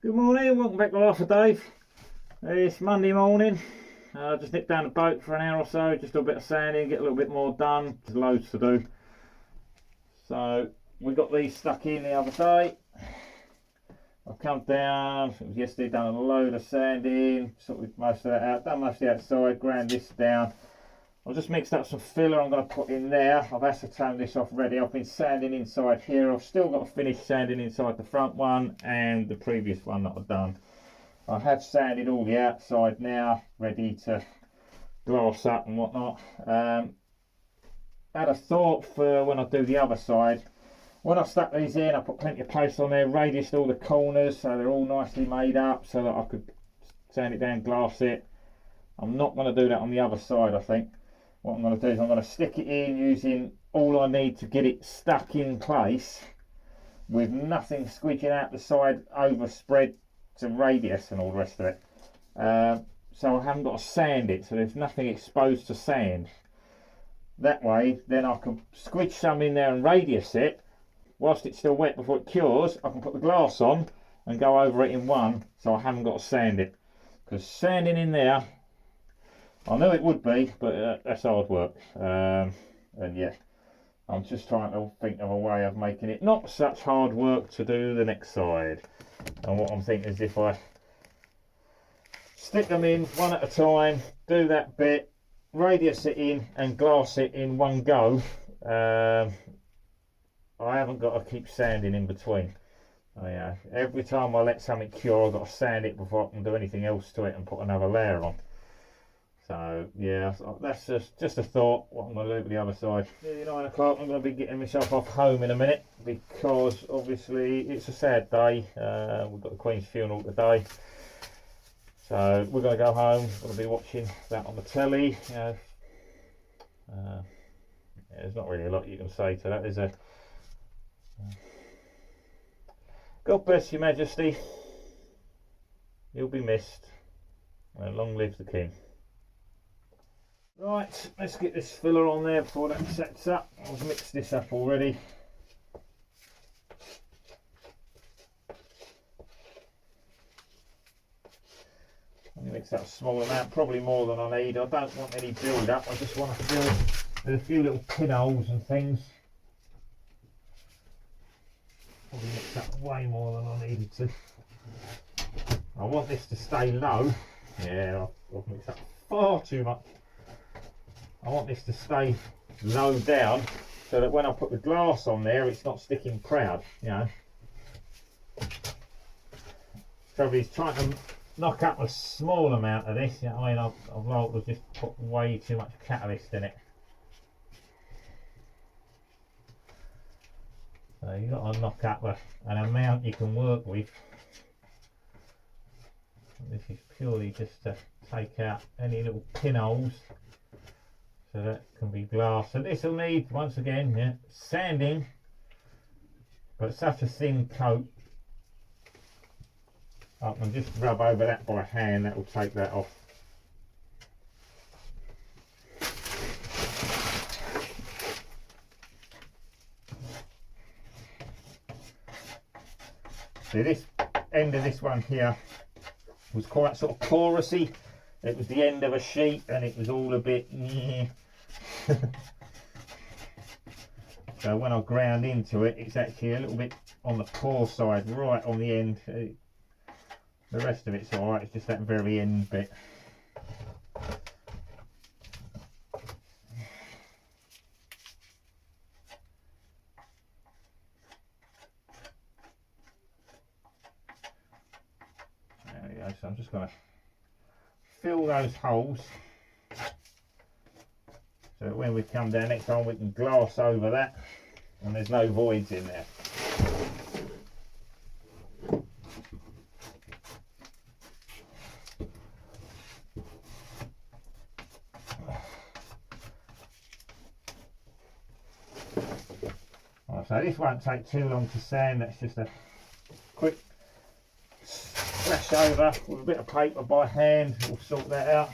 Good morning, welcome back to Life of Dave. It's Monday morning. Just nipped down the boat for an hour or so, just do a bit of sanding, get a little bit more done. There's loads to do. So we got these stuck in the other day. I've come down, it was yesterday, done a load of sanding, sorted most of that out, done most of the outside, ground this down. I've just mixed up some filler I'm going to put in there. I've ascertained this off ready. I've been sanding inside here. I've still got to finish sanding inside the front one and the previous one that I've done. I have sanded all the outside now, ready to gloss up and whatnot. Had a thought for when I do the other side. When I stuck these in, I put plenty of paste on there, radiused all the corners so they're all nicely made up so that I could sand it down, glass it. I'm not going to do that on the other side, I think. What I'm going to do is I'm going to stick it in using all I need to get it stuck in place with nothing squeaking out the side overspread to radius and all the rest of it. So I haven't got to sand it, so there's nothing exposed to sand. That way then I can squidge some in there and radius it whilst it's still wet before it cures. I can put the glass on and go over it in one, so I haven't got to sand it, because sanding in there, I knew it would be, but that's hard work. And yeah, I'm just trying to think of a way of making it not such hard work to do the next side. And what I'm thinking is if I stick them in one at a time, do that bit, radius it in and glass it in one go, I haven't got to keep sanding in between. Oh, yeah. Every time I let something cure, I've got to sand it before I can do anything else to it and put another layer on. So yeah, that's just a thought what I'm going to do with the other side. Nearly 9 o'clock, I'm going to be getting myself off home in a minute, because obviously it's a sad day. We've got the Queen's funeral today, so we're going to go home. We're going to be watching that on the telly. Yeah, there's not really a lot you can say to that, is there? God bless your Majesty, you'll be missed, and long live the King. Right, let's get this filler on there before that sets up. I've mixed this up already. I'm going to mix up a small amount, probably more than I need. I don't want any build up, I just want to fill with a few little pinholes and things. Probably mixed up way more than I needed to. I want this to stay low. Yeah, I've mixed up far too much. I want this to stay low down so that when I put the glass on there, it's not sticking proud, you know. So he's trying to knock up a small amount of this. You know, I mean, I've like to just put way too much catalyst in it. So you've got to knock up an amount you can work with. This is purely just to take out any little pinholes, so that can be glass. So this will need, once again, yeah, sanding, but such a thin coat, I can just rub over that by hand, that will take that off. See, this end of this one here was quite sort of porousy. It was the end of a sheet and it was all a bit so when I ground into it, it's actually a little bit on the pore side, right on the end. The rest of it's alright, it's just that very end bit. There we go, so I'm just going to fill those holes so that when we come down next time we can glass over that and there's no voids in there. Right, so this won't take too long to sand, that's just a quick splash over with a bit of paper by hand. We'll sort that out,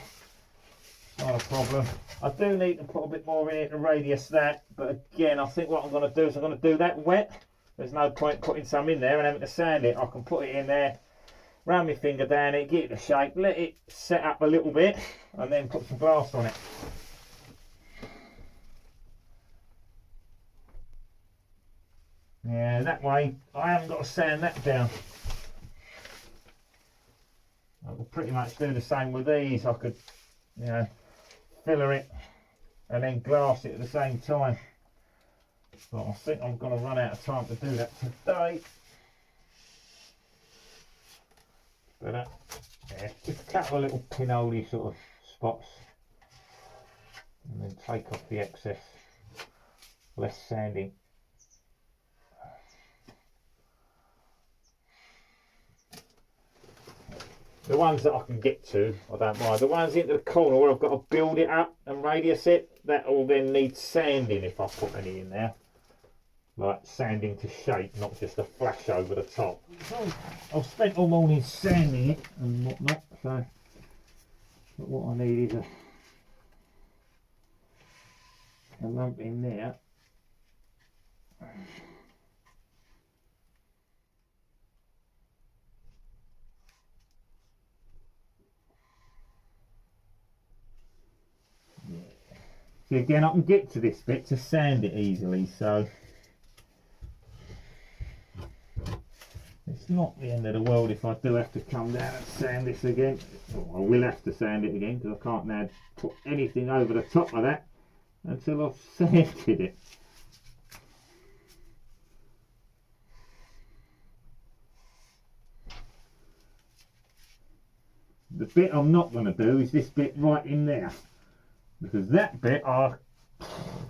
not a problem. I do need to put a bit more in here to radius that, but again I think what I'm going to do is I'm going to do that wet. There's no point putting some in there and having to sand it. I can put it in there run my finger down it, get it the shape, let it set up a little bit, and then put some glass on it. Yeah, that way I haven't got to sand that down. I will pretty much do the same with these. I could, you know, filler it and then glass it at the same time. But I think I'm going to run out of time to do that today. But yeah, just a couple of little pinhole-y sort of spots, and then take off the excess, less sanding. The ones that I can get to, I don't mind. The ones into the corner where I've got to build it up and radius it, that will then need sanding if I put any in there. Like sanding to shape, not just a flash over the top. So I've spent all morning sanding it and whatnot, so but what I need is a lump in there. So again, I can get to this bit to sand it easily, so it's not the end of the world if I do have to come down and sand this again. Well, I will have to sand it again because I can't now put anything over the top of that until I've sanded it. The bit I'm not going to do is this bit right in there, because that bit,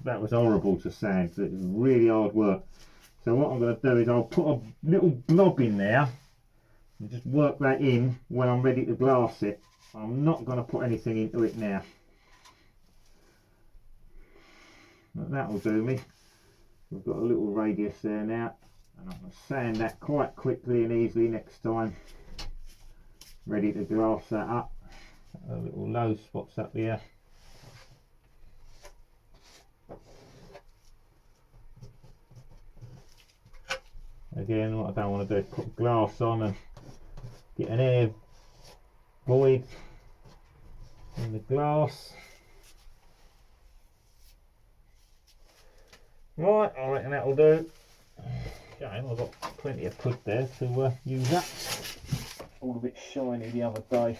that was horrible to sand. It was really hard work. So what I'm going to do is I'll put a little blob in there and just work that in when I'm ready to glass it. I'm not going to put anything into it now. But that'll do me. We've got a little radius there now, and I'm going to sand that quite quickly and easily next time. Ready to glass that up. A little low spots up here. Again, what I don't want to do is put glass on and get an air void in the glass. Right, I reckon that'll do. Shame, I've got plenty of pud there to use up. All a bit shiny the other day.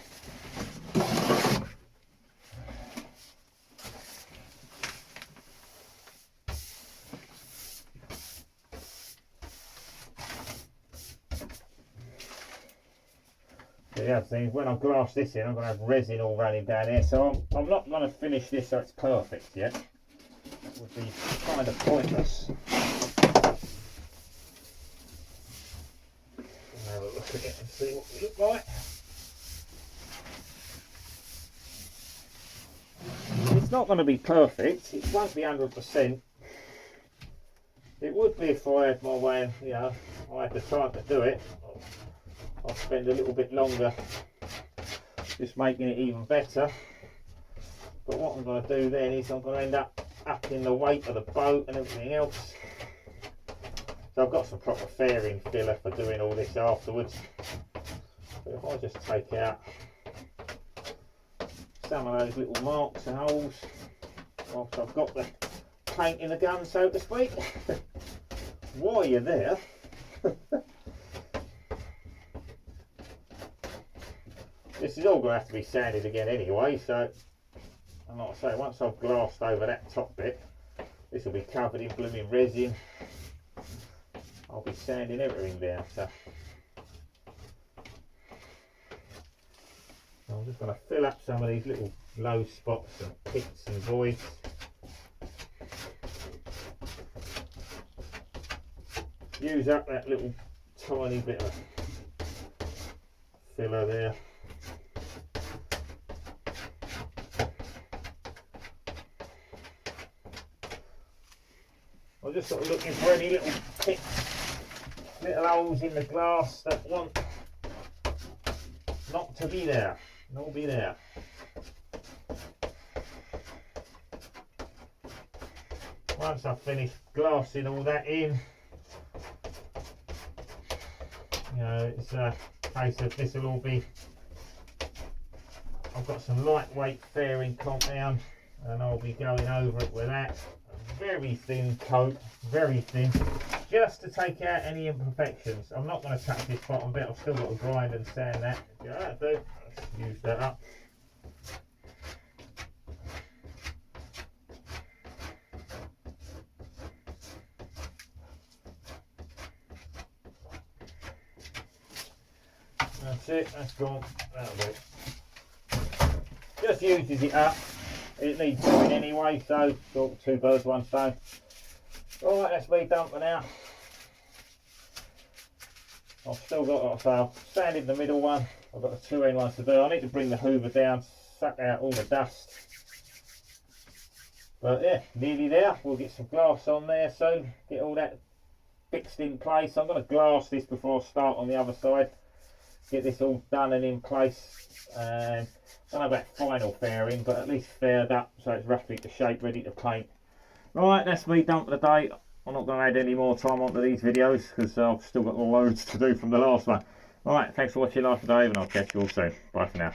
The other thing is when I glass this in, I'm going to have resin all running down here, so I'm not going to finish this so it's perfect yet. That would be kind of pointless. I'll have a look at it and see what we look like. It's not going to be perfect, it won't be 100%. It would be if I had my way and, you know, I had the time to do it. I'll spend a little bit longer just making it even better. But what I'm going to do then is I'm going to end up upping the weight of the boat and everything else. So I've got some proper fairing filler for doing all this afterwards. But if I just take out some of those little marks and holes whilst I've got the paint in the gun, so to speak. While you're there, this is all going to have to be sanded again anyway, so, and like I say, once I've glassed over that top bit, this will be covered in blooming resin. I'll be sanding everything down, so I'm just going to fill up some of these little low spots and pits and voids. Use up that little tiny bit of filler there. I'm just sort of looking for any little pits, little holes in the glass that want not to be there, not be there. Once I've finished glassing all that in, you know, it's case of this will all be, I've got some lightweight fairing compound and I'll be going over it with that. A very thin coat, very thin, just to take out any imperfections. I'm not going to touch this bottom bit, I've still got to grind and sand that. Yeah, that'll do. Let's use that up. That's it, that's gone. That'll do. Just uses it up. It needs doing anyway, so sort of two birds, one stone. Right, that's me done for now. I've still got, like I say, I've sanded the middle one. I've got the two end ones to do. I need to bring the hoover down, suck out all the dust. But yeah, nearly there. We'll get some glass on there soon. Get all that fixed in place. I'm going to glass this before I start on the other side. Get this all done and in place. I don't know about final fairing, but at least faired up so it's roughly to shape, ready to paint. Right, that's me done for the day. I'm not going to add any more time onto these videos because I've still got loads to do from the last one. Alright, thanks for watching Life of Dave and I'll catch you all soon. Bye for now.